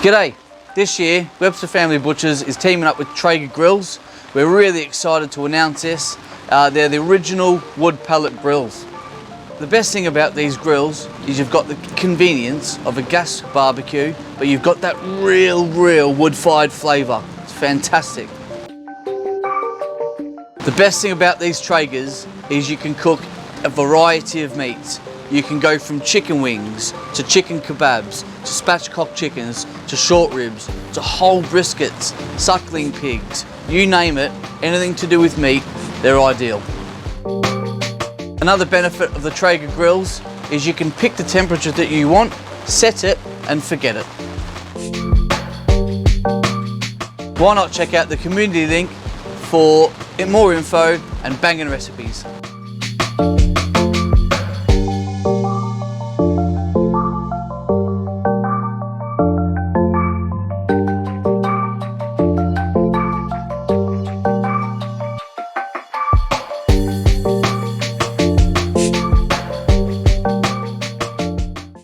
G'day! This year, Webster Family Butchers is teaming up with Traeger grills. We're really excited to announce this. They're the original wood pellet grills. The best thing about these grills is you've got the convenience of a gas barbecue, but you've got that real wood-fired flavour. It's fantastic. The best thing about these Traegers is you can cook a variety of meats. You can go from chicken wings to chicken kebabs to spatchcock chickens to short ribs to whole briskets, suckling pigs, you name it, anything to do with meat, they're ideal. Another benefit of the Traeger grills is you can pick the temperature that you want, set it and forget it. Why not check out the community link for more info and banging recipes.